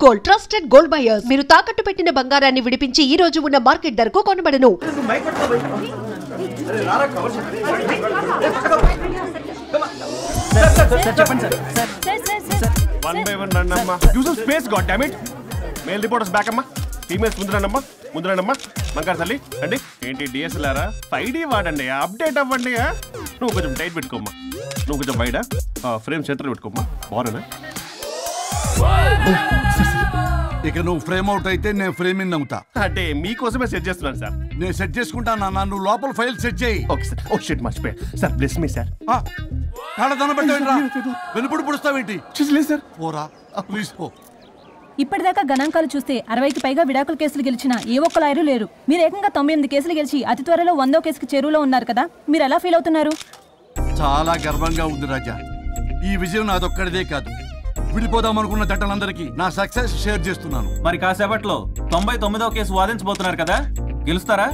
Gold trusted gold buyers. మీరు తాకట్టు పెట్టిన బంగారాన్ని విడిపించి ఈ రోజు ఉన్న మార్కెట్ ధరకు కొనబడను. మేల్ రిపోర్టర్స్ బ్యాక్ అమ్మా, ఫీమేల్స్ ముందు రండమ్మా. మంగారు తల్లి అండి. ఏంటి డిఎస్ఎల్ఆరా 5D వాడండి, అప్డేట్ అవ్వండి. నువ్వు కొంచెం టైట్ పెట్టుకోమ్మా, నువ్వు కొంచెం వైడా ఫ్రేమ్ సెంటర్ పెట్టుకోమ్మా. బాగున్నా? ఇక నువ్వు ఫ్రేమ్ అవుట్ అయితే నేను ఫ్రేమింగ్ అవుతా. అంటే మీకోసమే సెట్ చేస్తున్నాను సార్. నేను సెట్ చేసుకుంటాను. నువ్వు లోపల ఫైల్ సెట్ చేయి. Okay sir. ఓ షిట్, మర్చిపోయా సార్. Bless me sir. కాళ్ళ పెట్టేరా, వెనుపుడు పుడుస్తావేంటి? చూసలేదు సార్. పోరా ప్లీజ్ పో. ఇప్పటిదాకా గణాంకాలు చూస్తే 60కి పైగా విడాకుల కేసులు గెలిచిన ఏ ఒక్క లాయరు లేరు. మీరు ఏకంగా 98 కేసులు గెలిచి అతి త్వరలో 100వ కేసుకి చెరువులో ఉన్నారు కదా, మీరు ఎలా ఫీల్ అవుతున్నారు? చాలా గర్వంగా ఉంది రాజా. ఈ విజయం నాదొక్కడిదే కాదు, విడిపోదాం అనుకున్న జంటలందరికీ నా సక్సెస్ షేర్ చేస్తున్నాను. మరి కాసేపట్లో 99వ కేసు వాదించబోతున్నారు కదా, గెలుస్తారా?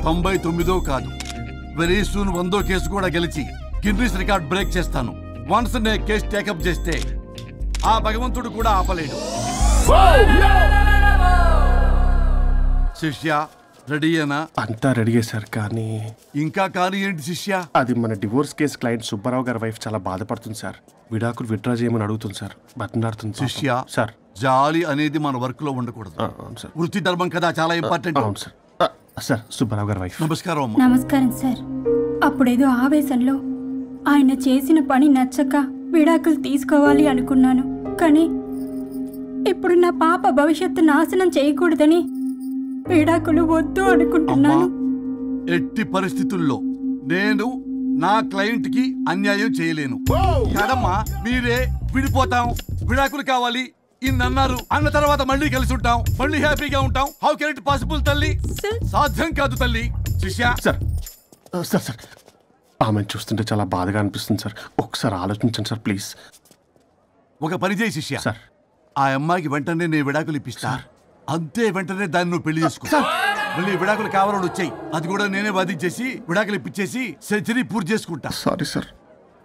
99 కాదు, వెరీ సూన్ 100వ కేసు కూడా గెలిచి గిన్నిస్ రికార్డ్ బ్రేక్ చేస్తాను. వన్స్ నే కేసు టేకప్ చేస్తే ఆ భగవంతుడు కూడా ఆపలేడు. శిష్య రెడీయేనా? అంతా రెడీయే సార్. కానీ ఇంకా కానీ ఏంటి శిష్య? అది మన డివోర్స్ కేసు క్లయింట్ సుబ్బారావు గారి వైఫ్ చాలా బాధపడుతుంది సార్. విడాకులు విత్డ్రా చేయమని అడుగుతుంది సార్, బతినాడుతుంది. శిష్య సార్, జాలి అనేది మన వర్క్ లో ఉండకూడదు. వృత్తి ధర్మం కదా, చాలా ఇంపార్టెంట్. అవును సార్. సార్, సుబ్బారావు గారి వైఫ్. నమస్కారం. నమస్కారం సార్. అప్పుడేదో ఆవేశంలో ఆయన చేసిన పని నచ్చక విడాకులు తీసుకోవాలి అనుకున్నాను. కానీ ఇప్పుడు నా పాప భవిష్యత్తు నాశనం చేయకూడదని విడాకులు వద్దు అనుకుంటున్నాను. ఎట్టి పరిస్థితుల్లో నేను నా క్లయింట్ కి అన్యాయం చేయలేను కదమ్మా. మీరే విడిపోతాం, విడాకులు కావాలి ఇన్నన్నారు అన్న తర్వాత మళ్ళీ కలిసి ఉంటాం, మళ్ళీ హ్యాపీగా ఉంటాం. హౌ కెన్ ఇట్ పాసిబుల్ తల్లి? సాధ్యం కాదు తల్లి. శిష్య సార్, సార్ సార్ ఆమెను చూస్తుంటే చాలా బాధగా అనిపిస్తుంది సార్. ఒకసారి ఆలోచించండి సార్ ప్లీజ్. ఒక పని చేయి శిష్య సార్, ఆ అమ్మాయికి వెంటనే నేను విడాకులు ఇప్పిస్తా. అంతే, వెంటనే దాన్ని నువ్వు పెళ్లి చేసుకో. మళ్ళీ విడాకులు కావాలని వచ్చాయి, అది కూడా నేనే వాదించేసి విడాకులు ఇప్పించేసి సెంచరీ పూర్తి చేసుకుంటా. Sorry sir.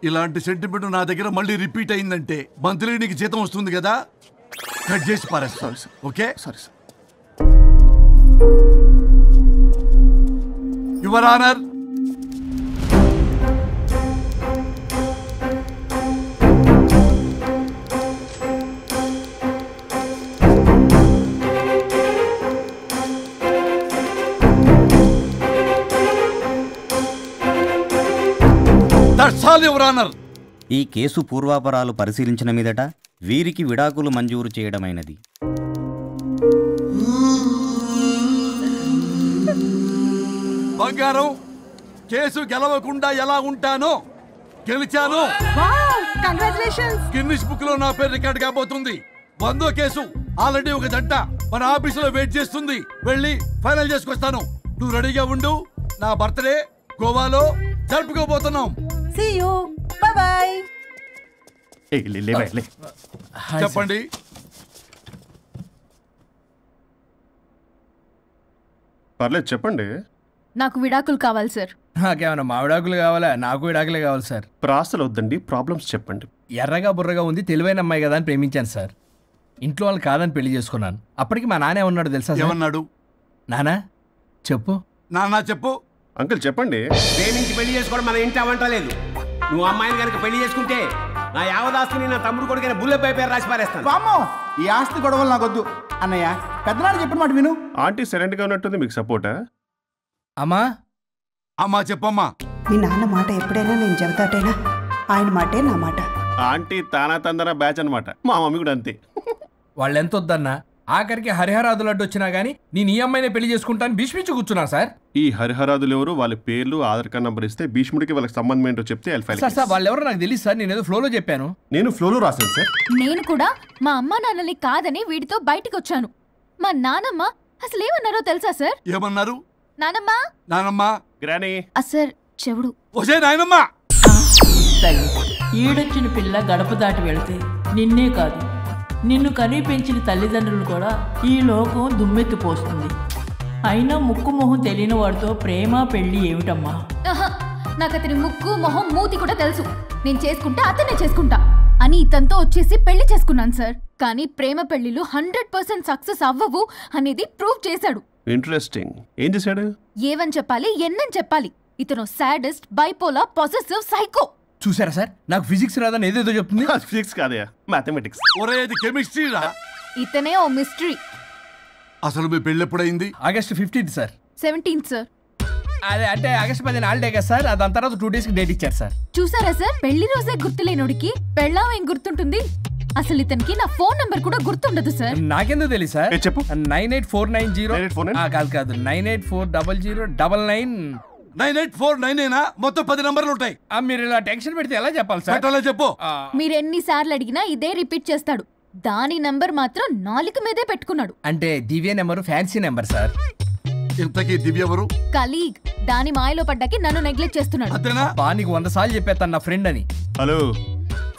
ఇలాంటి సెంటిమెంట్ నా దగ్గర మళ్ళీ రిపీట్ అయిందంటే మంత్లీ నీకు జీతం వస్తుంది కదా, కట్ చేసి పారేస్తా. Sorry sir. Okay, sorry sir. Your honour, ఈ కేసు పూర్వాపరాలు పరిశీలించిన మీదట వీరికి విడాకులు మంజూరు చేయడమైనది. బంగారం, కేసు గెలవకుండా ఎలా ఉంటానో గెలిచాను. గిన్నిస్ బుక్ లో నా పేరు రికార్డ్ కాబోతుంది. 100వ కేసు ఆల్రెడీ ఒక జంట మన ఆఫీసులో వెయిట్ చేస్తుంది. వెళ్ళి ఫైనల్ చేసుకొస్తాను. నువ్వు రెడీగా ఉండు. నా బర్త్డే గోవాలో జరుపుకోబోతున్నాం. See you. Bye bye. చెప్పండి. పర్లేదు చెప్పండి. నాకు విడాకులు కావాలి సార్. నాకేమన్నా మా విడాకులు కావాలా? నాకు విడాకులే కావాలి సార్. ప్రాసలు వద్దండి, ప్రాబ్లమ్స్ చెప్పండి. ఎర్రగా బుర్రగా ఉంది, తెలివైన అమ్మాయి కదా అని ప్రేమించాను సార్. ఇంట్లో వాళ్ళు కాదని పెళ్లి చేసుకున్నాను. అప్పటికి మా నాన్న ఏమన్నాడు తెలుసా? ఏమన్నాడు? నానా చెప్పు. నాన్న చెప్పు. అంకుల్ చెప్పండి. ప్రేమించి పెళ్లి చేసుకోవడం మన ఇంటి అవంటలేదు. నువ్వు అమ్మాయిని కనుక పెళ్లి చేసుకుంటే నా యావదాస్తిని నా తమ్ముడు కొడుకైన బుల్లెపై పేరు రాసి పారేస్తాను. వామ్మో, ఈ ఆస్తి గొడవలు నాకొద్దు. అన్నయ్య, పెద్దనాడు చెప్పిన మాట విను. ఆంటీ సైలెంట్ గా ఉన్నట్టుంది, మీకు సపోర్టా? అమ్మా అమ్మా చెప్పమ్మా. మీ నాన్న మాట ఎప్పుడైనా నేను చెబుతాటేనా? ఆయన మాటే నా మాట. ఆంటీ తానా తందన బ్యాచ్ అనమాట. మా మమ్మీ కూడా అంతే. వాళ్ళు ఎంత వద్దన్నా ఆఖరికి హరిహరాదులు అడ్డు వచ్చినా గానీ నేను ఈ అమ్మాయిని పెళ్లి చేసుకుంటాను భీష్మించి కూర్చున్నా సార్. ఈ హరిహరాదులు ఎవరు, వాళ్ళ పేర్లు ఆధార్ కార్డ్ నంబర్ ఇస్తే భీష్ముడికి వాళ్ళకి సంబంధం ఏంటో చెప్తే సార్ వాళ్ళు ఎవరో నాకు తెలియదు సార్. నేను ఏదో ఫ్లోలో చెప్పాను. నేను ఫ్లోలో రాశాను సార్. నేను కూడా మా అమ్మ నాన్నని కాదని వీడితో బయటకు వచ్చాను. మా నానమ్మ అసలు ఏమన్నారో తెలుసా సార్? ఏమన్నారు? నానమ్మ నానమ్మ గ్రానీ సార్ చెవుడు. ఒసే నాయనమ్మ, ఈడొచ్చిన పిల్ల గడప దాటి వెళితే నిన్నే కాదు నిన్ను కనీ పెంచిన తల్లిదండ్రులు కూడా ఈ లోకం దుమ్మెత్తిపోస్తుంది. అయినా ముక్కు మొహం తెలియని వాడితో ప్రేమ పెళ్లి ఏమిటమ్మా? నాకు అతని ముక్కు మొహం మూతి కూడా తెలుసు. నేను చేసుకుంటా అతనే చేసుకుంటా అని ఇతనితో వచ్చేసి పెళ్లి చేసుకున్నాను సార్. కానీ ప్రేమ పెళ్లిలు 100% సక్సెస్ అవ్వవు అనేది ప్రూవ్ చేశాడు. ఇంట్రెస్టింగ్. ఏం చేశాడు? ఏవని చెప్పాలి, ఎన్నని చెప్పాలి. ఇతను సాడెస్ట్, బైపోలార్, పొసెసివ్, సైకో. చూసారా సార్, నాకు ఫిజిక్స్ రాదని ఏదేదో చెప్తుంది. ఫిజిక్స్ కాదయా, మ్యాథమెటిక్స్. ఒరేది కెమిస్ట్రీ రా. ఇతనే ఓ మిస్టరీ. అసలు మీ పెళ్ళి ఎప్పుడైంది? August 15 sir. 17th sir. అదే అంటే ఆగస్ట్ 10 హాలిడే కదా సార్, దాని తర్వాత 2 days డేట్ ఇచ్చారు సార్. చూసారా సార్, పెళ్లి రోజే గుర్తులేనుడికి పెళ్ళాం ఏం గుర్తుంటుంది? అసలు ఇతనికి నా ఫోన్ నంబర్ కూడా గుర్తుండదు సార్. నాకెందుకు తెలియదు సార్? చెప్పు. 98490 కాదు 9840099. 98499 మొత్తం 10 నంబర్లు ఉంటాయి. మీరు ఇలా టెన్షన్ పెడితే ఎలా చెప్పాలి సార్? చెప్పు. మీరు ఎన్నిసార్లు అడిగినా ఇదే రిపీట్ చేస్తాడు. దాని నంబర్ మాత్రం 4 మీదే పెట్టుకున్నాడు. అంటే దివ్య నెంబర్ ఫ్యాన్సీ నెంబర్ సార్. ఇంతకీ దివ్య ఎవరు? కలీగ్. దాని మాయలో పడ్డాకి నన్ను నెగ్లెక్ట్ చేస్తున్నాడు. నీకు 100 సార్లు చెప్పేస్తాను నా ఫ్రెండ్ అని. హలో,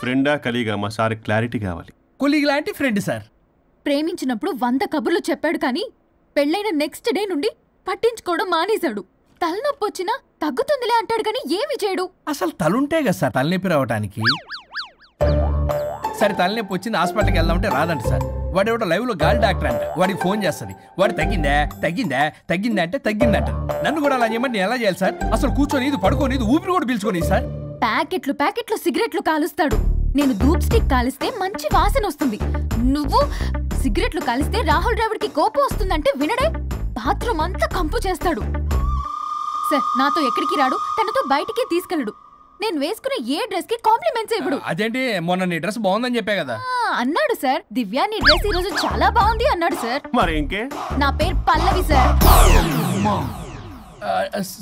ఫ్రెండా కలీగా? మా సార్ క్లారిటీ కావాలి. కొలీగ్ లాంటి ఫ్రెండ్ సార్. ప్రేమించినప్పుడు 100 కబుర్లు చెప్పాడు కానీ పెళ్ళైన నెక్స్ట్ డే నుండి పట్టించుకోవడం మానేశాడు. తలనొప్పి వచ్చినా తగ్గుతుందిలే అంటాడు కానీ ఏమి చేయడు. అసలు తలుంటే కదా సార్ తలనొప్పి రావడానికి. సరే తలనొప్పి వచ్చింది, హాస్పిటల్కి వెళ్దామంటే రాదంట సార్. వాడు ఎవడో లైవ్ లో గాలి డాక్టర్ అంట, వాడికి ఫోన్ చేస్తుంది. వాడు తగ్గిందా అంటే తగ్గిందంట. నన్ను కూడా అలా చేయమంటే నేను ఎలా చేయాలి సార్? అసలు కూర్చొని ఇది పడుకోని ఇది ఊపిరి కూడా పీల్చుకొని సార్. ప్యాకెట్లు సిగరెట్లు కాలుస్తాడు. నేను ధూప్ స్టిక్ కాలిస్తే మంచి వాసన వస్తుంది. నువ్వు సిగరెట్లు కాలిస్తే రాహుల్ ద్రావిడ్ కి కోపం వస్తుందంటే వినడే. బాత్రూమ్ అంతా కంపు చేస్తాడు. సార్ నాతో ఎక్కడికి రాడు, తనతో బయటికి తీసుకెళ్ళడు. నేను వేసుకున్న ఏ డ్రెస్ కి కాంప్లిమెంట్స్ ఇవ్వడు. అదేంటి, మొన్న నీ డ్రెస్ బాగుందని చెప్పే కదా. అన్నాడు సార్. దివ్య నీ డ్రెస్ ఈ రోజు చాలా బాగుంది అన్నాడు సార్. మరి ఇంకే? నా పేరు పల్లవి సార్.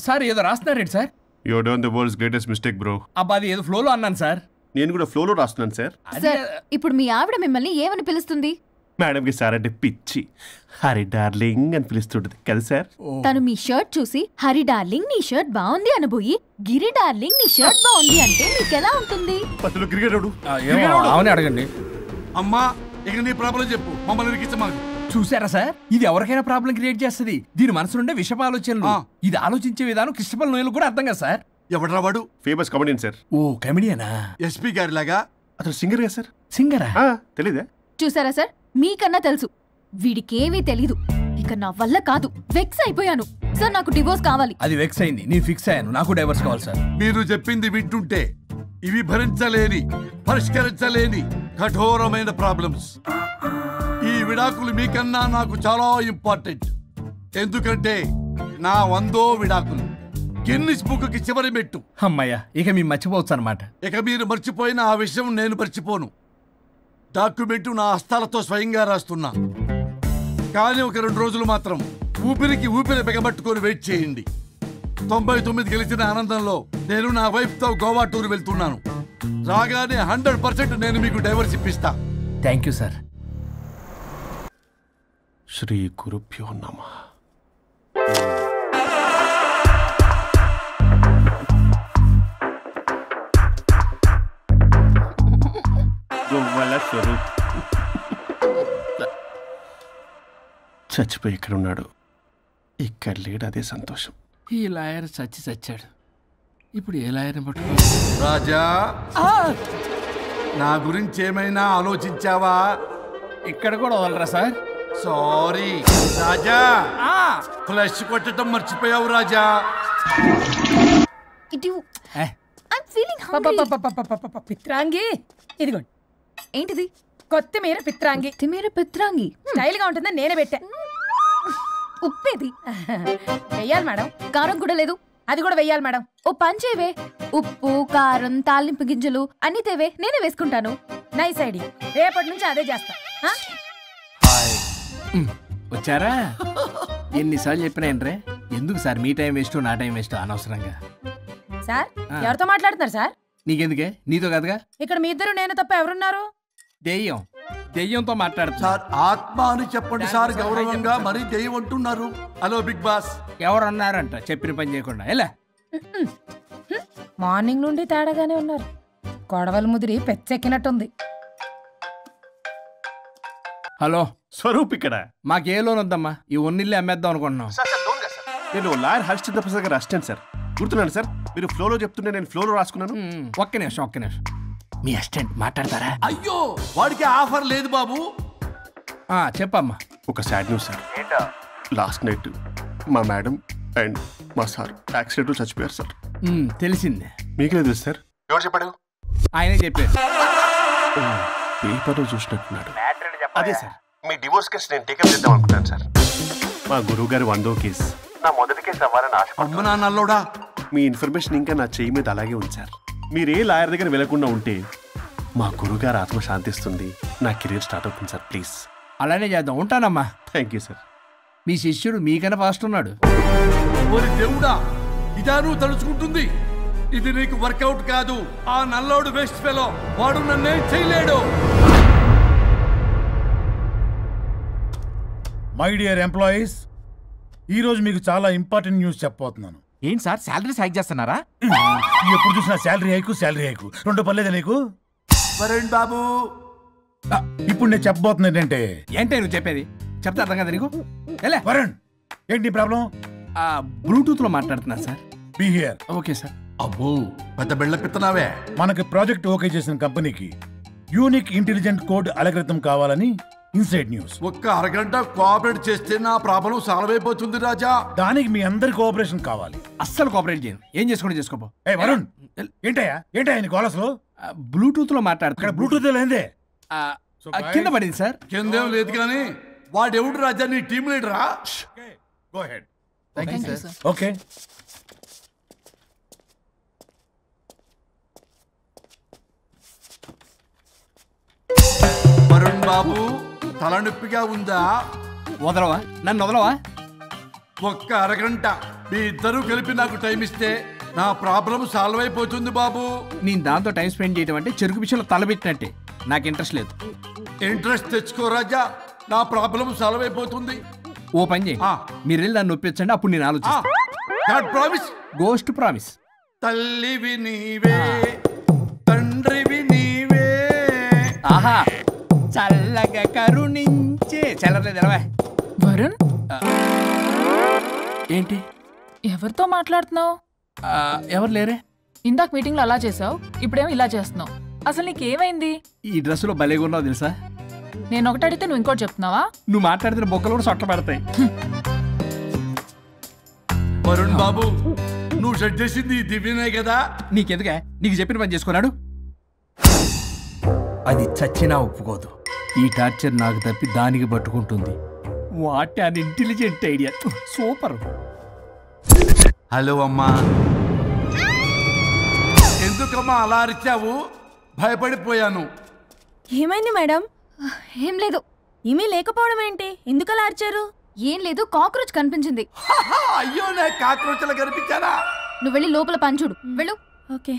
సార్ ఏదో రాస్తున్నారేంటి sir? You done the world's greatest mistake bro. అబ్బా అది ఏదో ఫ్లోలో అన్నాను సార్. నేను కూడా ఫ్లోలో రాస్తున్నాను సార్. సార్ ఇప్పుడు మీ ఆవిడ మిమ్మల్ని ఏమని పిలుస్తుంది? మేడంకి సార్ అంటే పిచ్చి. హరి డార్లింగ్ అని పిలుస్తుంటది కదా సార్. తను మీ షర్ట్ చూసి హరి డార్లింగ్ నీ షర్ట్ బాగుంది అనబోయి గిరి డార్లింగ్ నీ షర్ట్ బాగుంది అంటే మీకెలా ఉంటుంది? అసలు క్రికెట్ అడగండి. అమ్మా ఇక నీ ప్రాబ్లం చెప్పు, మమ్మల్ని ఇరికించమాకు. చూసారా సార్, ఇది ఎవరికైనా ప్రాబ్లం క్రియేట్ చేస్తుంది. దీని మనసు నుండే విషప ఆలోచనలు. ఇది ఆలోచించే విధానం కృష్ణపల్ నోయలు కూడా అర్థం కదా సార్. ఎవడరా వాడు? Famous comedian sir. ఓ కమెడియనా? ఎస్పీ గారి లాగా. అతను సింగర్ గా సార్. సింగరా? తెలీదా? చూసారా సార్, మీకన్నా తెలుసు. వీడికేమీ తెలీదు. ఇక నా వల్ల కాదు, వెక్స్ అయిపోయాను సార్. నాకు డివోర్స్ కావాలి. అది వెక్స్ అయింది, నేను ఫిక్స్ అయ్యాను. నాకు డైవర్స్ కావాలి సార్. మీరు చెప్పింది వింటుంటే ఇవి భరించలేని, పరిష్కరించలేని కఠోరమైన ప్రాబ్లమ్స్. ఈ విడాకులు మీకన్నా నాకు చాలా ఇంపార్టెంట్. ఎందుకంటే నా 100వ విడాకులు గిన్నిస్ బుక్కి చివరి మెట్టు. అమ్మయ్య, ఇక మేము మర్చిపోవచ్చు అనమాట. ఇక మీరు మర్చిపోయిన ఆ విషయం నేను మర్చిపోను. డాక్యుమెంటు నా హస్తాలతో స్వయంగా రాస్తున్నా. కానీ ఒక 2 రోజులు మాత్రం ఊపిరికి ఊపిరి బిగబట్టుకొని వెయిట్ చేయండి. 99 గెలిచిన ఆనందంలో నేను నా వైఫ్తో గోవా టూర్ వెళ్తున్నాను. రాగానే 100% నేను మీకు డైవర్స్ ఇప్పిస్తా. Thank you sir. శ్రీ గురుభ్యో నమః. చచ్చిపోయి ఇక్కడ ఉన్నాడు, ఇక్కడ లేడు, అదే సంతోషం. ఈ లాయర్ చచ్చాడు. ఇప్పుడు ఏ లాయర్ని పట్టుకో? రాజా, నా గురించి ఏమైనా ఆలోచించావా? ఇక్కడ కూడా వదలరా సార్? సారీ రాజా, ఫ్లష్ కొట్టడం మర్చిపోయావు రాజా. పిత్రాంగి ఇదిగోండి. ఏంటిది? కొత్తిమీర పిత్రాంగి. పిత్రాంగి స్టైల్ గా ఉంటుందని నేనే పెట్టా. ఉప్పేది వెయ్యాలి మేడం. కారం కూడా లేదు. అది కూడా వెయ్యాలి మేడం. ఓ పంచేవే, ఉప్పు కారం తాలింపు గింజలు అన్ని తేవే, నేనే వేసుకుంటాను. Nice idea. రేపటి నుంచి అదే చేస్తా. వచ్చారా? ఎన్నిసార్లు చెప్పినాయండ్రే, ఎందుకు సార్ మీ టైం వేస్ట్ నా టైం వేస్ట్ అనవసరంగా? సార్ ఎవరితో మాట్లాడుతున్నారు సార్? నీకెందుకే, నీతో కదగా. ఇక్కడ మీ ఇద్దరు నేను తప్ప ఎవరున్నారు? దెయ్యంతో మాట్లాడుతున్నారు సార్. ఆత్మ అని చెప్పండి సార్, గౌరవంగా. మరి దెయ్యం అంటున్నారు. Hello big boss. ఎవరన్నారంట చెప్పిన పని చేయకుండా? ఎలా మార్నింగ్ నుండి తేడాగానే ఉన్నారు. గొడవల ముదిరి పెచ్చెక్కినట్టుంది. హలో స్వరూప్ ఇక్కడ. మాకే లోన్ వద్దమ్మా, ఈ ఒన్నిల్లే అమ్మేద్దాం అనుకుంటున్నాం. నేను లాయర్ హరిశ్చంద్ర ప్రసాద్ గారు అసిస్టెంట్ సార్. గుర్తున్నాను సార్, మీరు ఫ్లోలో చెప్తుంటే నేను ఫ్లోలో రాసుకున్నాను. ఒక్క నిమిషం. మీ అసిస్టెంట్ మాట్లాడతారా? అయ్యో వాడికి ఆఫర్ లేదు బాబు. చెప్పమ్మా. ఒక sad news sir. Last night మా మేడం అండ్ మా సార్ యాక్సిడెంట్ చచ్చిపోయారు సార్. తెలిసిందే. మీకే తెలుసు సార్. ఎవరు చెప్పాడు? ఆయనే చెప్పారు. పేపర్లో చూసినట్టున్నాడు. అదే సార్, మీ డివోర్స్ కేసు నేను టేకప్ చేద్దాం అనుకుంటాను సార్. మా గురువు గారి 100వ కేసు నా మొదటి కేసు అవ్వాలని ఆశపడుతున్నా. మీ ఇన్ఫర్మేషన్ ఇంకా నా చెయ్యి మీద అలాగే ఉంది సార్. మీరు ఏ లాయర్ దగ్గర వెళ్లకుండా ఉంటే మా గురువు గారు ఆత్మ శాంతిస్తుంది, నా కెరీర్ స్టార్ట్ అవుతుంది సార్. ప్లీజ్ అలానే చేద్దాం. ఉంటానమ్మా. Thank you sir. మీ శిష్యుడు మీకన్నా ఫాస్ట్ ఉన్నాడు. ఓరి దేవుడా, ఇదా నువ్వు తలుచుకుంటుంది? ఇది నీకు వర్కౌట్ కాదు. ఆ నల్లోడు వేస్ట్ ఫెలో, వాడు నన్నేం చేయలేడు. మై డియర్ ఎంప్లాయీస్, ఈరోజు మీకు చాలా ఇంపార్టెంట్ న్యూస్ చెప్పబోతున్నాను. ఏంటి సార్, శాలరీస్ హైక్ చేస్తున్నారా? ఎప్పుడు చూసినా శాలరీ హైకు రెండు పర్లేదా నీకు? వరుణ్ బాబు, ఇప్పుడు నేను చెప్పబోతున్నా ఏంటంటే. ఏంటే నువ్వు చెప్పేది? చెప్తా అర్థం కదా నీకు? వరుణ్, ఏంటి ప్రాబ్లం? బ్లూటూత్ లో మాట్లాడుతున్నా sir. Be here. Okay sir. అబ్బో, పెద్ద బిళ్ళ పిత్తనావే. మనకి ప్రాజెక్ట్ ఓకే చేసిన కంపెనీకి యూనిక్ ఇంటెలిజెంట్ కోడ్ అలకృతం కావాలని ఇన్సైడ్ న్యూస్. ఒక్క అరగంట కోఆపరేట్ చేస్తే నా ప్రాబ్లం సాల్వ్ అయిపోతుంది రాజా. దానికి మీ అందరి కోఆపరేషన్ కావాలి. అస్సలు కోఆపరేట్ చేయను. ఏం చేసుకోండి చేసుకోపో. వరుణ్, ఏంటయ్యా నీ కాలస్ లో బ్లూటూత్ లో మాట్లాడుతున్నా. బ్లూటూత్ లేదే, కింద పడింది సార్. కిందేం లేదు కానీ వాడెవడు రాజా? నీ టీమ్ లీడరా? Go head. ఓకే. వరుణ్ బాబు, తలనొప్పిగా ఉందా? వదలవా? నన్ను వదలవా? ఒక్క అరగంట మీ ఇద్దరు కలిపి నాకు టైం ఇస్తే నా ప్రాబ్లం సాల్వ్ అయిపోతుంది బాబు. నేను దాంతో టైం స్పెండ్ చేయడం అంటే చెరుకు విషయంలో తలబెట్టినట్టే. నాకు ఇంట్రెస్ట్ లేదు. ఇంట్రెస్ట్ తెచ్చుకో రాజా, నా ప్రాబ్లం సాల్వ్ అయిపోతుంది. ఓ పని చేయి, మీరు వెళ్ళి నన్ను ఒప్పించండి, అప్పుడు నేను ఆలోచిస్తాను. ప్రామిస్. Ghost promise. తల్లివి నీవే, తండ్రివి నీవే. ఆహా, చల్లగా కరుణించే. చల్లలేదు ఎలవా. వరుణ్, ఏంటి? ఎవరితో మాట్లాడుతున్నావు? ఎవరు లేరే. ఇందాక మీటింగ్లో అలా చేసావు, ఇప్పుడేమో ఇలా చేస్తున్నావు. అసలు నీకేమైంది? ఈ డ్రెస్సులో భలేగా ఉన్నావు తెలుసా? నేను ఒకటి అడిగితే నువ్వు ఇంకోటి చెప్తున్నావా? నువ్వు మాట్లాడితే బొక్కలు కూడా సొట్ట పడతాయి. వరుణ్ బాబు, నువ్వు సెట్ చేసింది దివ్యనే కదా? నీకెందుకే? నీకు చెప్పిన పని చేసుకున్నాడు. అది చచ్చినా ఒప్పుకోదు. ఈ టార్చర్ నాకు తప్పి దానికి పట్టుకుంటుంది. What an intelligent idea. Super. Hello అమ్మా. ఎందుకమ్మా అలా అరిచావు? భయపడిపోయాను. ఏమైంది మేడం? ఏం లేదు. ఏమీ లేకపోవడం ఏంటి? ఎందుకు అలా అరిచారు? ఏం లేదు, కాక్రోచ్ కనిపించింది. అయ్యో, నా కాక్రోచ్లు కనిపించారా? నువ్వు వెళ్ళి లోపల పని చూడు. వెళ్ళు. ఓకే.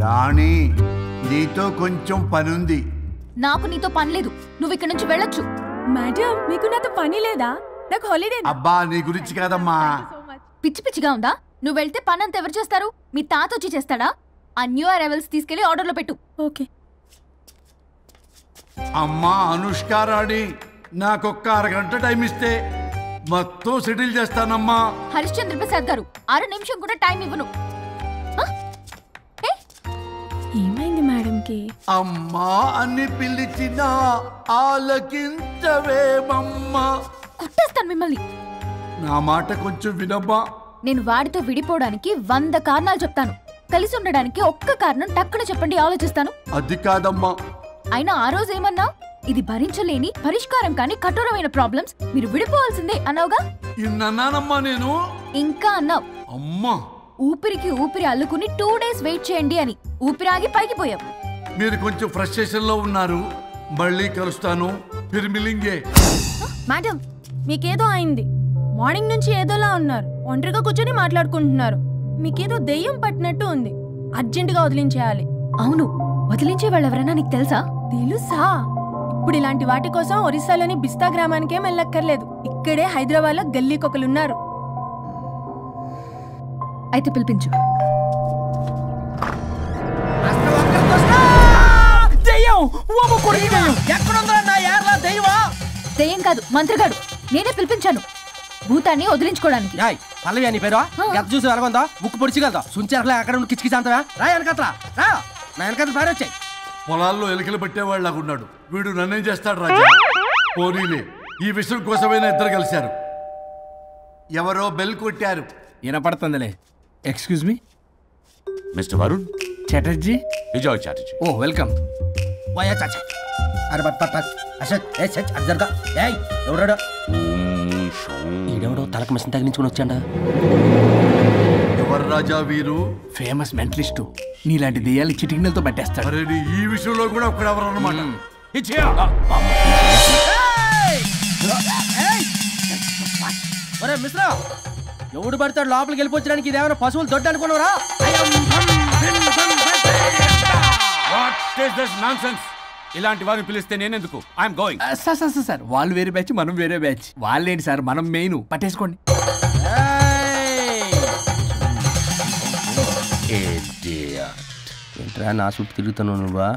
రాణి, నీతో కొంచెం పనుంది. నాకు నీతో పని లేదు. నువ్వు ఇక్కడ నుంచి వెళ్ళొచ్చు. మేడం, మీకు నాతో పని లేదా? నాకు హాలిడే. అబ్బా, నీ గురించి కాదమ్మా. పిచ్చి పిచ్చిగా ఉందా? నువ్వు వెళ్తే పని అంతా ఎవరు చేస్తారు? మీ తాత వచ్చి చేస్తాడా? ఆ న్యూ అరైవల్స్ తీసుకెళ్లి ఆర్డర్లో పెట్టు. ఓకే. అమ్మా అనుష్క రాణి, నాకొక్క అరగంట టైం ఇస్తే మొత్తం సెటిల్ చేస్తానమ్మా. హరిశ్చంద్ర ప్రసాద్ గారు, 6 నిమిషం కూడా టైం ఇవ్వను. ఏమైంది మేడంకి? అమ్మా అని పిలిచినా ఆలకించవేమమ్మా. కుట్టేస్తాను మిమ్మల్ని. నా మాట కొంచెం వినమ్మా. నేను వాడితో విడిపోవడానికి 100 కారణాలు చెప్తాను. కలిసి ఉండడానికి ఒక్క కారణం టక్కున చెప్పండి, ఆలోచిస్తాను. అది కాదమ్మా. అయినా ఆ రోజు ఏమన్నా? ఇది భరించలేని, పరిష్కారం కాని కఠోరమైన ప్రాబ్లమ్స్, మీరు విడిపోవాల్సిందే అన్నావుగా? ఇన్నానమ్మా నేను. ఇంకా అన్నావు. అమ్మా, ఊపిరికి ఊపిరి అల్లుకుని 2 డేస్ వెయిట్ చేయండి అని. ఊపిరాగి పైకి పోయావు. మీరు కొంచెం ఫ్రస్ట్రేషన్ లో ఉన్నారు. మళ్ళీ కలుస్తాను. మిలింగే. మేడం, మీకేదో అయింది. మార్నింగ్ నుంచి ఏదోలా ఉన్నారు. ఒంటరిగా కూర్చొని మాట్లాడుకుంటున్నారు. మీకేదో దెయ్యం పట్టినట్టు ఉంది. అర్జెంటుగా వదిలించేయాలి. అవును, వదిలించే వాళ్ళు ఎవరైనా నీకు తెలుసా? తెలుసా? ఇప్పుడు ఇలాంటి వాటి కోసం ఒరిస్సాలోని బిస్తా గ్రామానికేం వెళ్ళక్కర్లేదు. ఇక్కడే హైదరాబాద్లో గల్లీకొకలున్నారు. అయితే పిలిపించు. దెయ్యం కాదు, మంత్రిగాడు. నేనే పిలిపించాను. భూతాన్ని వదిలించుకోవడానికి. పల్లవి అని పేరు గత చూసి వెలగొందా ముక్కు పొడిచిగలదా సుంచరకలే అక్కడ కిచకిచ అంతవా రా వెనకట్రా రా నా వెనకట్ల పారి వచ్చాయి. పొలాల్లో ఎలుకలు పట్టేవాళ్ళగా ఉన్నాడు వీడు. నన్నేం చేస్తాడు రాజా? పోనీలే, ఈ విషయం కోసమైనా ఇద్దరు కలిశారు. ఎవరో బెల్ కొట్టారు. వినపడుతుందిలే. Excuse me mister Varun Chatterjee. Vijay Chatterjee. ఓ వెల్కమ్. వాయా చాచా అరే బట్ పట్ అసత్ ఏ సచ్ అర్జర్గా ఏయ్ ఎవరడా ఈడెవడో తలకు మిషన్ తగిలించుకొని వచ్చాడా? ఎవరు రాజా వీరు? Famous mentalist. నీలాంటి దెయ్యాలు చిటికినలతో పట్టేస్తాడు. అరే ఈ విషయంలో కూడా ఒకడెవరు అన్నమాట. ఒరే మిశ్రా ఎవడు పడతాడు లోపలికి వెళ్ళిపోవడానికి? ఇదేమైనా పశువులు దొడ్డు అనుకున్నారా? ఇలాంటి వారిని పిలిస్తే నేనెందుకు? I'm going. సార్ వాళ్ళు వేరే బ్యాచ్ మనం వేరే బ్యాచ్. వాళ్ళేంటి సార్ మనం మెయిన్. పట్టేసుకోండి. ఏంట్రా నా చుట్టూ తిరుగుతాను నువ్వా?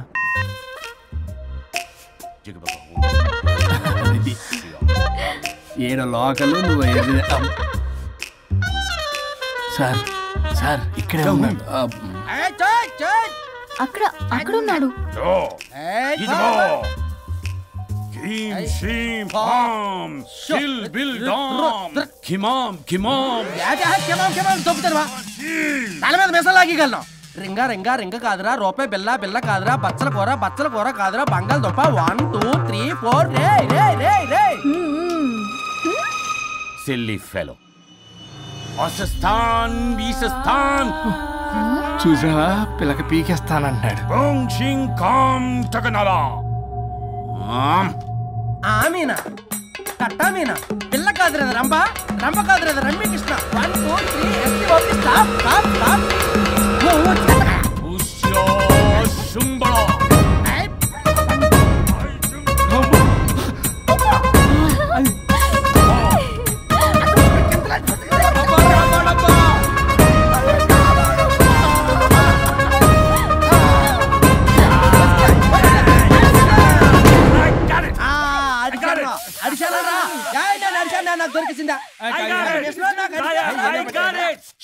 ఏడో లోకలు నువ్వు సార్ సార్ ఇక్కడే ఉన్నాడు. అక్కడ అక్కడ ఉన్నాడు. తల మీద మెసలాగలను. రింగా రింగా రింగ కాదురా, రూపాయి బిల్ల బిల్ల కాదురా, బచ్చల కూర కాదురా, బంగాళదుంప 1 2 3 4 రే రే రే రే. Silly fellow. అసస్థాన్ వీసస్థాన్ చూసావా పిల్లక పీకేస్తానంటాడు. ఆమీనా కట్టామీనా పిల్ల కాదురా రంభ, రంభ కాదురా రమ్మి కృష్ణ. 1 2 3 ఎస్టీ okay stop stop stop.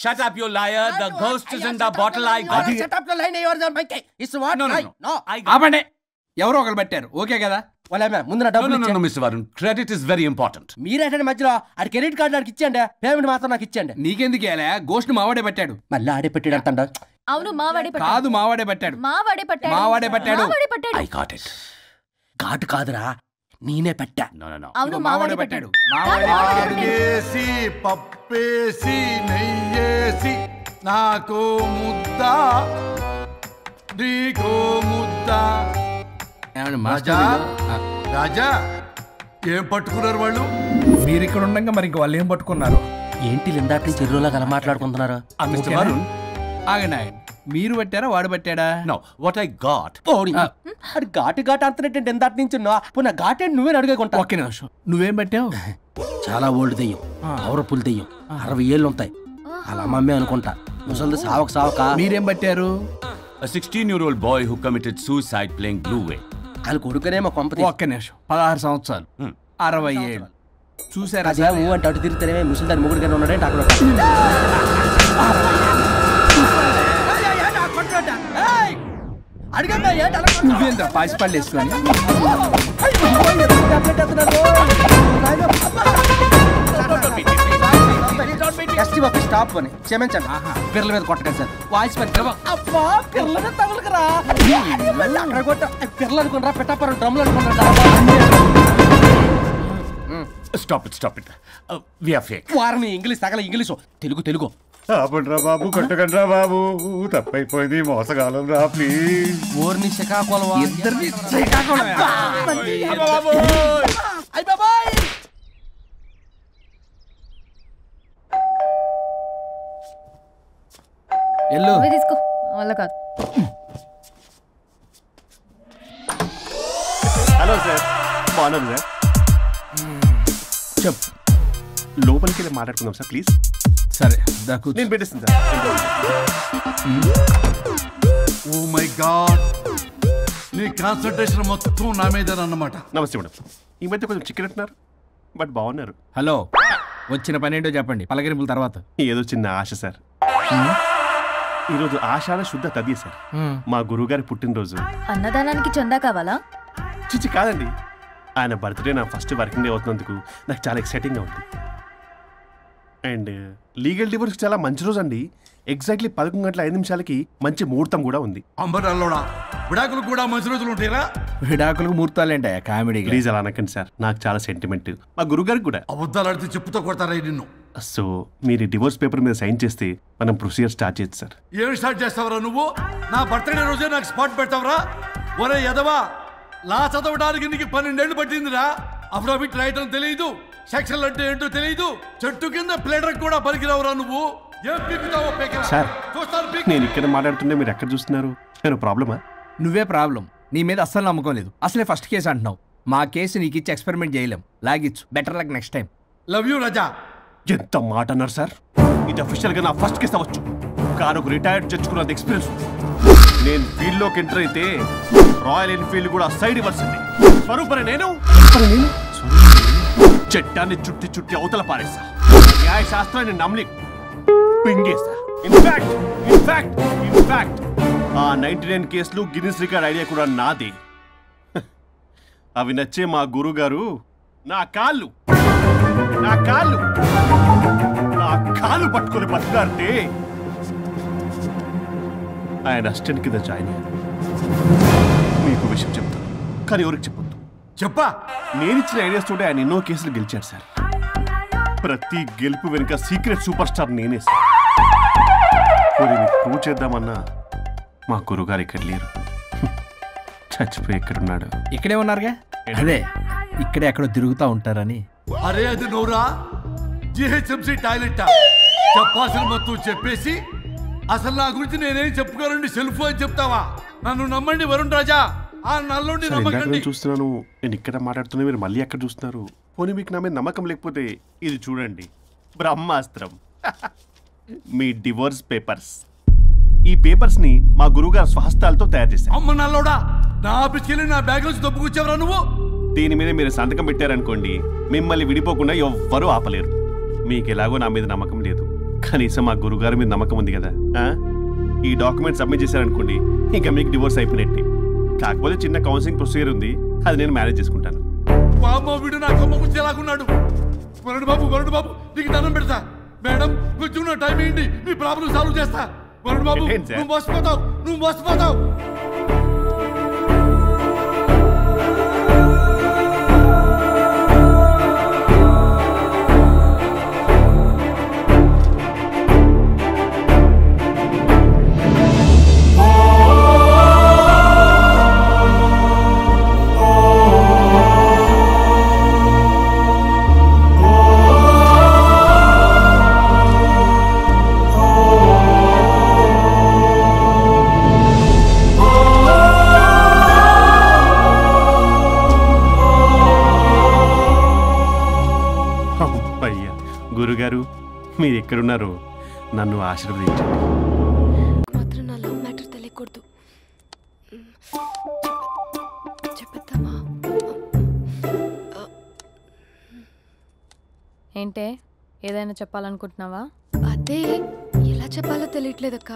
Shut up, you liar. The ghost is in the bottle. I got it. Shut up your line. Yours are my case. It's what? No. ఆపండి. ఎవరో ఒకరు పెట్టారు. ఓకే కదా? ముందు నా డబ్బులు No, Mr. Varun. Credit is very important. మీరేటండి మధ్యలో ఆడి credit card నాకు ఇచ్చేయండి, పేమెంట్ మాత్రం నాకు ఇచ్చేయండి. నీకెందుకు ఇవ్వాలా? గోస్ట్ మావాడే పెట్టాడు. మళ్ళీ ఆడే పెట్టాడు అంటాడు. అవును మావాడే పెట్టాడు. కాదు మావాడే పెట్టాడు. మావాడే పెట్టాడు. మావాడే పెట్టాడు. I got it. ఘాటు కాదురా నేనే పెట్టా. అవును మావాడే పెట్టాడు. ఆకేసి పప్పేసి నెయ్యేసి నాకో ముద్ద నీకో ముద్ద. రాజా రాజా ఏం పట్టుకున్నారు వాళ్ళు? మీరు ఇక్కడ ఉండగా మరి ఇంక వాళ్ళు ఏం పట్టుకున్నారు? ఏంటి ఇందాక నుంచి చెరువులో కల మాట్లాడుకుంటున్నారు? Mr. Varun. ఆగండి. మీరు పెట్టారా వాడు పెట్టాడా? No, what I got. అది ఘాటు అంతనేంటి ఇందాటి నుంచి పునః ఘాటేంటి నువ్వే అడిగేకుంటా. ఒకే నిమిషం. నువ్వేం పెట్టావు? చాలా ఓల్డ్ దెయ్యం, పవర్ఫుల్ దెయ్యం, 60 ఏళ్ళు ఉంటాయి. అలా అమ్మే అనుకుంటా. ముసలిది సావక. మీరేం పట్టారు? A 16-year-old boy who committed suicide playing Blue Whale. వాళ్ళ కొడుకునేమో కొంపతి. ఒక్క నిమిషం. 16 సంవత్సరాలు 60 ఏళ్ళు చూసారా? అంటే అటు తిరుగుతానే ముసలి దాని ముగ్గురుగానే ఉన్నాడంటే అక్కడ. నువ్వేంద్ర పాసిపళ్ళు వేసుకొని స్టాప్ అని క్షమించండి. పిల్లల మీద కొట్టకండి సార్. వాయిస్ పిల్లల మీద తగులుకురా. పిల్లలు అనుకున్నారా? పెట్టాపరం డ్రమ్లు అనుకున్నారా? Stop it. We are fake. వారిని ఇంగ్లీష్ తగల ఇంగ్లీషు తెలుగు. ఆపండ్రా బాబు, కొట్టకండ్రా బాబు, తప్పైపోయింది, మోసగాలం రా ప్లీజ్. ఊరిని శ్రీకాకుళం ఇద్దరిని శ్రీకాకుళం. ఎల్లు తీసుకో వల్ల కాదు. హలో సార్, బాగున్నాను సార్. చెప్పు. లోపలికి వెళ్ళి మాట్లాడుకుందాం సార్ ప్లీజ్. సరే నేను పెట్టేస్తాను సార్. ఓ మై గాడ్, నీ కాన్సంట్రేషన్ మొత్తం నా మీదనమాట. నమస్తే మేడం. ఈ మధ్య కొంచెం చికెన్ అంటున్నారు, బట్ బాగున్నారు. హలో, వచ్చిన పని ఏంటో చెప్పండి, పలకరింపుల తర్వాత. ఏదో చిన్న ఆశ సార్. ఈరోజు ఆషాఢ శుద్ధ తది సార్, మా గురువుగారి పుట్టినరోజు. అన్నదానానికి చందా కావాలా? చిచ్చి కాదండి, ఆయన బర్త్డే నా ఫస్ట్ వర్కింగ్ డే అవుతున్నందుకు నాకు చాలా ఎక్సైటింగ్గా ఉంది. అండ్ లీగల్ డివోర్స్ చాలా మంచి రోజు అండి. ఎగ్జాక్ట్లీ 11:05 మంచి ముహూర్తం కూడా ఉంది. అంబరాల్లోడా విడాకులు కూడా మంచి రోజులు ఉంటాయిరా? విడాకులకు ముహూర్తాలేంటా కామెడీ? ప్లీజ్ అలా అనకండి సార్, నాకు చాలా సెంటిమెంట్, మా గురుగారికి కూడా. అబద్ధాలు ఆడితే చెప్పుతో కొడతారా నిన్ను? సో మీరు డివోర్స్ పేపర్ మీద సైన్ చేస్తే మనం ప్రొసీజర్ స్టార్ట్ చేయొచ్చు సార్. ఏం స్టార్ట్ చేస్తావరా నువ్వు? నా బర్త్డే రోజే నాకు స్పాట్ పెడతావరా? ఒరే ఎదవా, లా చదవడానికి నీకు 12 ఏళ్ళు పట్టిందిరా. అఫిడవిట్ రాయటం తెలియదు, సెక్షన్లు అంటే ఏంటో తెలియదు, చెట్టు కింద ప్లేడర్ కూడా పనికిరావురా నువ్వు. సార్ నేను ఇక్కడ మాట్లాడుతుంటే మీరు ఎక్కడ చూస్తున్నారు? నేను ప్రాబ్లమా? నువ్వే ప్రాబ్లం. నీ మీద అస్సలు నమ్మకం లేదు. అసలే ఫస్ట్ కేసు అంటున్నావు. మా కేసు నీకు ఇచ్చి ఎక్స్పెరిమెంట్ చేయలేం. లాగిచ్చు. Better luck next time. Love you Raja. ఎంత మాట అన్నారు సార్? ఇది అఫీషియల్ గా నా ఫస్ట్ కేసు అవ్వచ్చు, కానీ ఒక రిటైర్డ్ జడ్జ్కున్నంత ఎక్స్పీరియన్స్. నేను ఫీల్డ్ లోకి ఎంటర్ అయితే రాయల్ ఎన్ఫీల్డ్ కూడా సైడ్ ఇవ్వాల్సింది. స్వరూపరే నేను చట్టాన్ని చుట్టి చుట్టి అవతల పారేస్తా. న్యాయ శాస్త్రాన్ని నమ్మి పింగేస్తా. ఇన్ఫాక్ట్ ఆ 99 కేసులు గిన్నిస్ రికార్డ్ ఐడియా కూడా నాదే. అవి నచ్చే మా గురువు గారు నా కాళ్ళు పట్టుకొని బతుకుతారంటే ఆయన అసిస్టెంట్ కింద జాయిన్ అయ్యాను. మీకు విషయం చెప్తాను, కానీ ఎవరికి చెప్పొద్దు. చెప్పా, నేనిచ్చిన ఐడియాస్ తోటి ఆయన ఎన్నో కేసులు గెలిచాడు సార్. ప్రతి గెలుపు వెనుక సీక్రెట్ సూపర్ స్టార్ నేనే సార్. ప్రూవ్ చేద్దామన్నా మా గురుగారు ఇక్కడ లేరు, చచ్చిపోయి ఎక్కడున్నాడు? ఇక్కడే ఉన్నారుగా. అదే ఇక్కడే ఎక్కడో తిరుగుతూ ఉంటారని. అరే అది నోరా, జిహెచ్ఎంసీ టాయిలెట్ చెప్పాల్సిన మొత్తం చెప్పేసి అసలు నా గురించి నేనేం చెప్పుకోరండి సెల్ఫ్ అని చెప్తావా? నన్ను నమ్మండి వరుణ్ రాజా, ఆ నల్లుండి నమ్మకండి. చూస్తున్నాను, నేను ఇక్కడ మాట్లాడుతున్నా, మీరు మళ్ళీ ఎక్కడ చూస్తున్నారు? పోనీ మీకు నా మీద నమ్మకం లేకపోతే ఇది చూడండి, బ్రహ్మాస్త్రం. మీ డివోర్స్ పేపర్స్. ఈ పేపర్స్ ని మా గురువుగారు స్వహస్తాలతో తయారు చేశారు. అమ్మ నల్లోడా, నా ఆఫీస్కి వెళ్ళి నా బ్యాగ్ నుంచి దొబ్బుకొచ్చావరా నువ్వు? దీని మీద మీరు సంతకం పెట్టారనుకోండి, మిమ్మల్ని విడిపోకుండా ఎవ్వరూ ఆపలేరు. మీకు ఎలాగో నా మీద నమ్మకం లేదు, కనీసం మా గురుగారి మీద నమ్మకం ఉంది కదా. ఈ డాక్యుమెంట్ సబ్మిట్ చేశారనుకోండి, ఇంకా మీకు డివోర్స్ అయిపోయినట్టే. కాకపోతే చిన్న కౌన్సిలింగ్ ప్రొసీజర్ ఉంది, అది నేను మేనేజ్ చేసుకుంటాను. వీడు నా కొమ్మ గుచ్చేలాగున్నాడు. వరుణ్ బాబు నీకు దండం పెడతా. మేడం కొంచెం నా టైం ఏంటి, మీ ప్రాబ్లం సాల్వ్ చేస్తా. వరుణ్ బాబు నువ్వు మోసపోతావు. గురుగారు మీరు ఎక్కడున్నారో నన్ను ఆశీర్వదించండి. మాత్రం నా లవ్ మ్యాటర్ తెలియకూడదు. చెప్పేద్దామా? ఏంటే ఏదైనా చెప్పాలనుకుంటున్నావా? అదే ఎలా చెప్పాలో తెలియట్లేదక్క,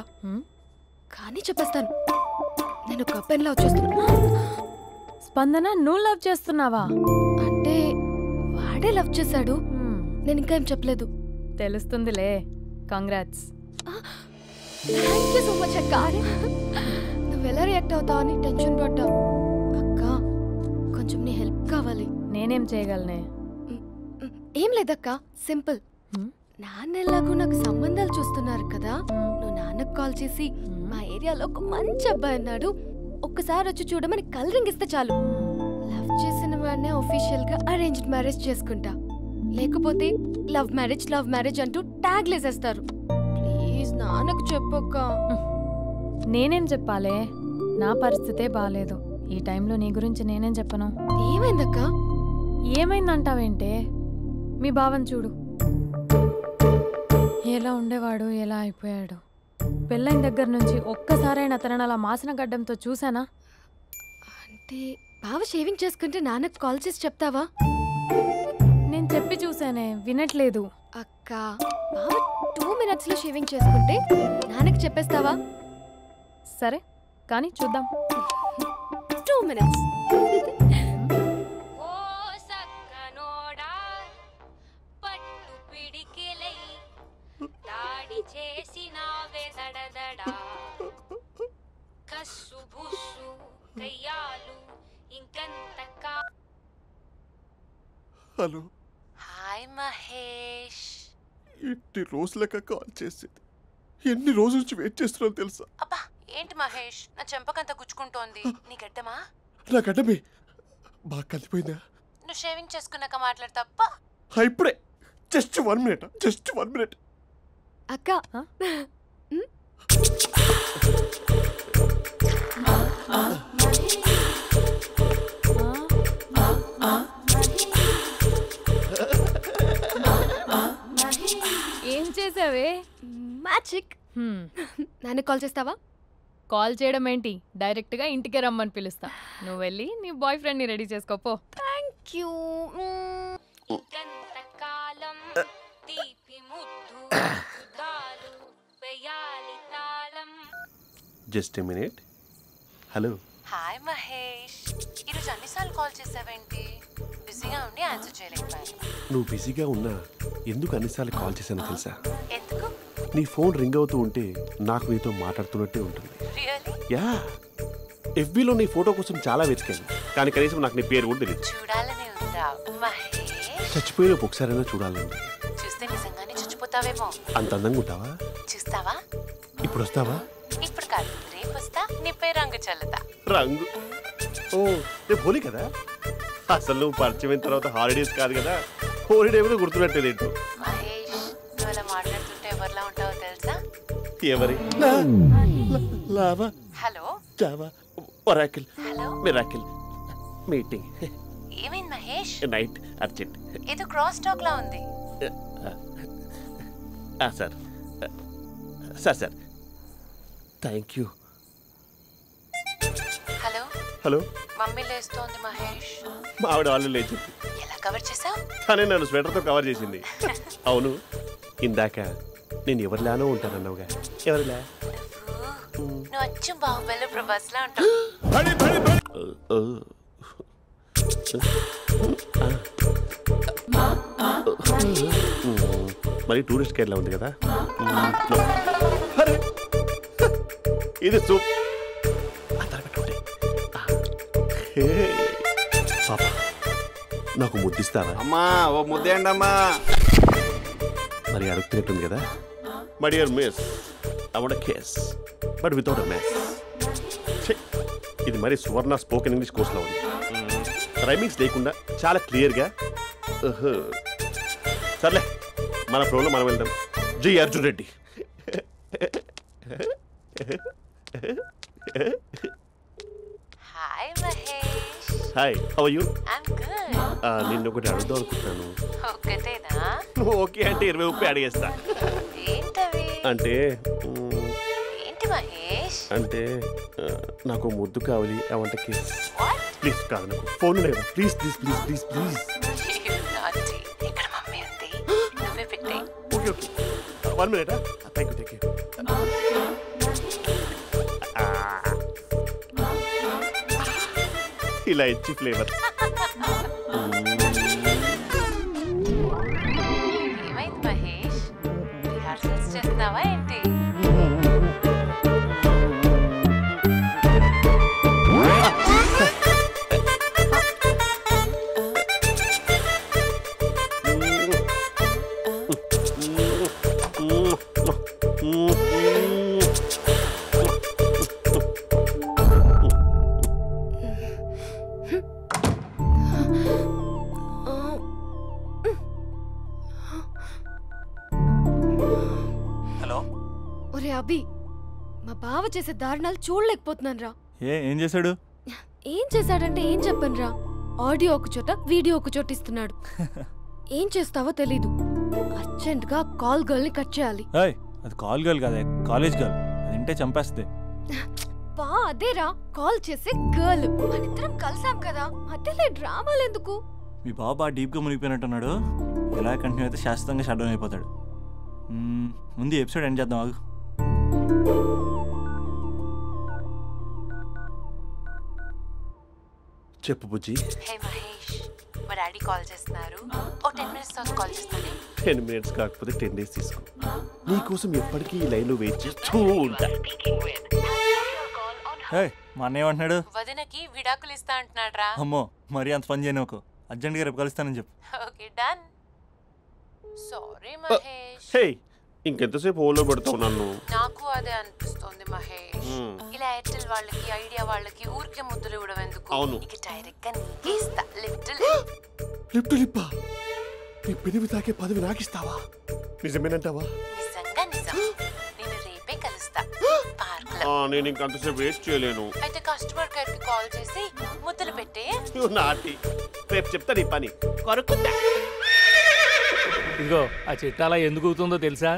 కానీ చెప్పేస్తాను. నేను ఒక అబ్బాయిని లవ్ చేస్తున్నా. స్పందన, నువ్వు లవ్ చేస్తున్నావా? అంటే వాడే లవ్ చేశాడు, నేను ఇంకా ఏం చెప్పలేదు. తెలుస్తుందిలే. Congrats. Thank you so much అక్క. నువ్వు ఎలా రియాక్ట్ అవుతావు అని టెన్షన్ పడ్డా. అక్క కొంచెం నీ హెల్ప్ కావాలి. నేనేం చేయగలనే? ఏం లేదక్క, సింపుల్. నాన్న ఎలాగో నాకు సంబంధాలు చూస్తున్నారు కదా, నువ్వు నాన్నకు కాల్ చేసి మా ఏరియాలో ఒక మంచి అబ్బాయి అన్నాడు, ఒక్కసారి వచ్చి చూడమని కలరింగ్ ఇస్తే చాలు. లవ్ చేసిన వాడినే ఒఫీషియల్ గా అరేంజ్డ్ మ్యారేజ్ చేసుకుంటా. లేకపోతే లవ్ మ్యారేజ్ అంటూ ట్యాగ్ లేసేస్తారు. ప్లీజ్ నాన్నకు చెప్పక్క. నేనేం చెప్పాలే? నా పరిస్థితే బాలేదు. ఈ టైంలో నీ గురించి నేనేం చెప్పను? ఏమైందక్క? ఏమైందంటావేంటే? మీ భావం చూడు, ఎలా ఉండేవాడు, ఎలా అయిపోయాడు. పెళ్ళైన దగ్గర నుంచి ఒక్కసారైనా తనని అలా మాసిన గడ్డంతో చూసానా? అంటే బావ షేవింగ్ చేసుకుంటే నాన్నకు కాల్ చేసి చెప్తావా? నేను చెప్పి చెప్పి చూసానే వినట్లేదు. అక్క బావ 2 minutes లో షేవింగ్ చేసుకుంటే నాన్నకి చెప్పేస్తావా? సరే కానీ చూద్దాం. 2 minutes. Hello hi Mahesh. ఎన్ని రోజులక కాల్ చేసేది, ఎన్ని రోజుల నుంచి వెయిట్ చేస్తున్నాను తెలుసా? అబ్బా ఏంటి మహేష్, నా చెంపకంత గుచ్చుకుంటోంది. నీ గడ్డమా? నా గడ్డమే బాగా కలిపోయిందా? నువ్వు షేవింగ్ చేసుకున్నాక మాట్లాడు తప్ప. ఇప్పుడే జస్ట్ 1 minute. అక్క ఏం చేసావే? మ్యాజిక్. నాన్న కాల్ చేస్తావా? కాల్ చేయడం ఏంటి, డైరెక్ట్ గా ఇంటికే రమ్మని పిలుస్తా. నువ్వు వెళ్ళి నీ బాయ్ ఫ్రెండ్ ని రెడీ చేసుకోపో. Thank you. Just a minute. Hello hi Mahesh. ఈరోజు అన్నిసార్లు కాల్ చేసావేంటి? బిజీగా ఉండి ఆన్సర్ చేయలేకపోయాను. నువ్వు బిజీగా ఉన్నా ఎందుకు అన్నిసార్లు కాల్ చేశానో తెలుసా? ఎందుకు? నీ ఫోన్ రింగ్ అవుతూ ఉంటే నాకు నీతో మాట్లాడుతున్నట్టే ఉంటుంది. యా, ఎఫ్బీలో నీ ఫోటో కోసం చాలా వెతికాను, కానీ కనీసం నాకు నీ పేరు కూడా తెలియదు. చూడాలని ఉందా మహేష్? చచ్చిపోయిన ఒకసారైనా చూడాలండి. చూస్తే నిజంగానే చచ్చిపోతావేమో. అంత అందంగా ఉంటావా? చూస్తావా? ఇప్పుడు వస్తావా? ఇప్పుడు కాదు, రేపు వస్తా. నీపై రంగు చల్లుతా. రంగు? ఓ రేపు హోలీ కదా. అసలు నువ్వు పరిచయం తర్వాత హాలిడేస్ కాదు కదా, హోలిడే కూడా గుర్తున్నట్టేది ఏంటో. మహేష్ నువ్వు అలా మాట్లాడుతుంటే ఎవరిలా ఉంటావో తెలుసా? ఎవరి? Lava, hello, Java, Oracle, miracle, meeting. ఏమైంది మహేష్? Night urgent. ఏదో క్రాస్ టాక్ లా ఉంది. Sir sir sir thank you. Hello hello, mummy లేస్తోంది మహేష్. మా ఆవిడ వాళ్ళు లేచింది. ఎలా కవర్ చేసావు? కానీ నన్ను స్వెటర్తో కవర్ చేసింది. అవును, ఇందాక నేను ఎవరిలానో ఉంటానన్నావుగా, ఎవరిలా? నువ్వు అచ్చం బాహుబలి ప్రభాస్ లా ఉంటావు. మరి టూరిస్ట్ గైడ్లా ఉంది కదా. ఇది సూప్. పాపా నాకు ముద్దిస్తావా? అమ్మా ఓ ముద్దేయండి అమ్మా. మరి అడుగుతున్నట్టుంది కదా. My dear miss, I want a kiss but without a miss. ఇది మరి సువర్ణ స్పోకెన్ ఇంగ్లీష్ కోర్సులో ఉంది. రైమింగ్స్ లేకుండా చాలా క్లియర్గా. సర్లే, మన ప్రోలో మనం వెళ్దాం. G Arjun Reddy. Hi Mahesh. Hi, how are you? I'm good. నిన్ను ఒకటి అడుగుదాం అనుకుంటున్నాను. ఒక్కటేనా? నువ్వు ఓకే అంటే 20 రూపాయలు అడిగేస్తా. ఏంటవి? అంటే ఏంటి మహేష్? అంటే నాకు ముద్దు కావాలి. I want a kiss. Please. కాదు, నాకు ఫోన్ లేదు. Please please please please please. ఇక్కడ మమ్మీ ఉంది, నువ్వే పెట్టే. Okay okay, 1 minute. Thank you thank you. ఇలా ఇచ్చి ఫ్లేవర్. ఏమైంది మహేష్, రిహార్సల్స్ చేస్తున్నావా ఏంటి? ఒరే అభి, మా బావ చేసే దారుణాలు చూడలేకపోతున్నాను రా. ఏం చేశాడు? ఏం చేశాడంటే ఏం చెప్పను రా. ఆడియో ఒక చోట, వీడియో ఒక చోట ఇస్తున్నాడు. ఏం చేస్తావో తెలీదు. అర్జెంట్ గా కాల్ గర్ల్ ని కట్ చేయాలి. అది కాల్ గర్ల్ కాదే, కాలేజ్ గర్ల్. అది వింటే చంపేస్తుంది. బా అదేరా, కాల్ చేసే గర్ల్. మనిద్దరం కలిసాం కదా, మధ్యలో డ్రామాలు ఎందుకు? మీ బాబా డీప్ గా మునిగిపోయినట్టున్నాడు. ఇలా కంటిన్యూ అయితే శాశ్వతంగా షట్ డౌన్ అయిపోతాడు. ముందు ఎపిసోడ్ ఎండ్ చేద్దాం ఆగు. చెప్పు బుజ్జి. హే మహేష్, మా డాడీ కాల్ చేస్తున్నారు. ఓ 10 minutes తర్వాత కాల్ చేస్తాను. 10 minutes కాకపోతే 10 days తీసుకో. నీకోసం ఎప్పటికీ ఈ లైన్లో వెయిట్ చేస్తూ ఉంటా. మా అన్నయ్య ఏమంటున్నాడు? వదినకి విడాకులు ఇస్తా అంటున్నాడు రా. అమ్మో, మరీ అంత పని చేయను. ఒక అర్జెంట్గా రేపు కలుస్తానని చెప్పు. Okay done. సారీ మహేష్. హే, ఇంకెంతసేపు హోల్లో పెడతావు నన్ను? నాకు అదే అనిపిస్తుంది మహేష్. ఇలా ఎయిర్టెల్ వాళ్ళకి, ఐడియా వాళ్ళకి ఊరికే ముద్దులు ఇవ్వడం ఎందుకు? అవును. ఇక డైరెక్ట్ గా నీకే ఇస్తా. లిప్టు లిప్పా, నీ పెదవి తాకే పదవి నాకిస్తావా? నిజమేనంటావా? నిజంగా నిజం. నేను రేపే కలుస్తా పార్క్ లో. నేను ఇంకంతసేపు వెయిట్ చేయలేను. అయితే కస్టమర్ కేర్ కి కాల్ చేసి ముద్దులు పెట్టే. నాటి రేపు చెప్తా నీ పని. కొరుకుంటా. ఇదిగో ఆ చిట్టాలా ఎందుకు అవుతుందో తెలుసా?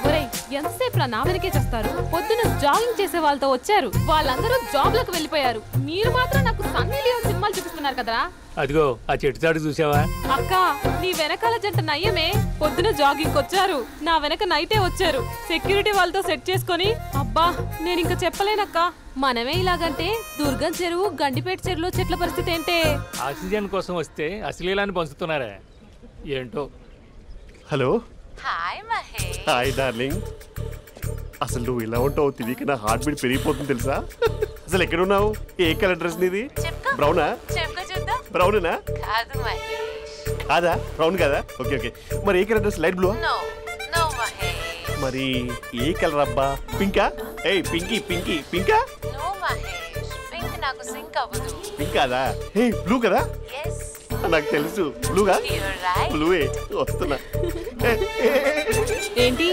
ఒరేయ్, ఎంతసేపు నా వెనకే చేస్తారు? పొద్దున జాగింగ్ చేసే వాళ్ళతో వచ్చారు, వాళ్ళందరూ జాబ్లకు వెళ్ళిపోయారు. మీరు మాత్రం నాకు సన్నీ లియోన్ సినిమాలు చూపిస్తున్నారు కదరా. అదిగో ఆ చెట్టు చాటు చూసావా? అక్క, నీ వెనకాల జంట నయ్యమే. పొద్దున జాగింగ్ వచ్చారు, నా వెనక నైటే వచ్చారు. సెక్యూరిటీ వాళ్ళతో సెట్ చేసుకొని, అబ్బా నేను ఇంకా చెప్పలేనక్క. మనమే ఇలాగంటే దుర్గం చెరువు, గండిపేట చెరువులో చెట్ల పరిస్థితి ఏంటే? ఆక్సిజన్ కోసం వస్తే అశ్లీలాన్ని పంచుతున్నారా ఏంటో. Hello. Hi Mahesh. Hi darling. అసలు నువ్వు ఇలా ఉంటావు తెలియక నా హార్ట్ బీట్ పెరిగిపోతుంది తెలుసా? అసలు ఎక్కడున్నావు? ఏ కలర్ డ్రెస్ నీది? బ్రౌనా? బ్రౌనేనా? కాదు మహేష్. కాదా? బ్రౌన్ కదా? Okay okay. మరి ఏ colour dress? Light blue? No no Mahesh. మరి ఏ కలర్ అబ్బా? పింకా? ఏయ్ పింకీ పింకీ పింకా? నో మహేష్, పింక్ నాకు సింక్ అవ్వదు. పింక్ కాదా? ఏ బ్లూ కదా? yes. నాకు తెలుసు. బ్లూగా? బ్లూవే వస్తున్నా. ఏంటి?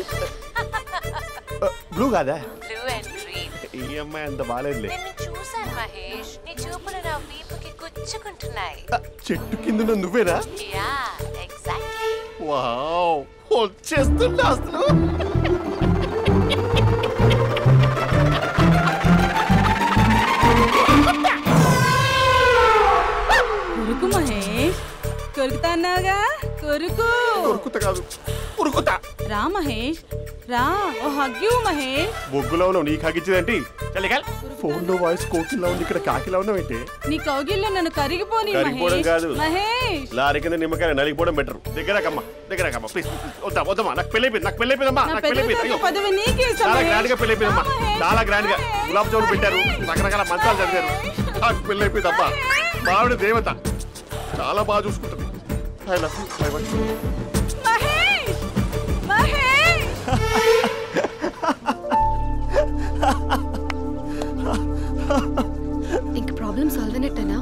బ్లూ కాదా? Blue and green. ఈ అమ్మాయి అంత బాలేదులే. నేను చూసాను మహేష్, నీ చూపులు నా వీపుకి గుచ్చుకుంటున్నాయి. చెట్టు కింద నువ్వేనా? Yeah exactly. వావ్, వచ్చేస్తున్నా అసలు. కొరుకు మహేష్, కొరుకుతా అన్నావుగా, కొరుకు. కొరుకుతా కాదు, ఉరుకుతా. రా మహేష్ రా, ఓ హగ్గు మహేష్. బొగ్గులో ఉన్నావు, నీకు హగ్గించేదేంటి? ఫోన్ లో వాయిస్ కోకిలా ఉంది, ఇక్కడ కాకిలా ఉన్నావేంటి? నీ కౌగిల్లో నన్ను కరిగిపోని కరిగిపోవడం కాదు మహేష్. లారీ కింద నిమ్మకాయ నలిగిపోవడం బెటర్. దగ్గరకమ్మా దగ్గరకమ్మా ప్లీజ్. వద్దా వద్దమ్మా, నాకు పెళ్ళైపోయింది, నాకు పెళ్ళైపోయిందమ్మా, నాకు పెళ్ళైపోయింది. పదవి నీకే ఇస్తా చాలా మహేష్. గ్రాండ్ గా పెళ్ళైపోయిందమ్మా, చాలా గ్రాండ్ గా. గులాబ్ జామున్ పెట్టారు, రకరకాల మంచాలు చదివారు. నాకు పెళ్ళైపోయిందమ్మా. మావిడ దేవత, చాలా బాగా చూసుకుంటుంది. I love you, I want you. Mahesh Mahesh. ఇంక ప్రాబ్లం సాల్వ్ అయినట్టేనా?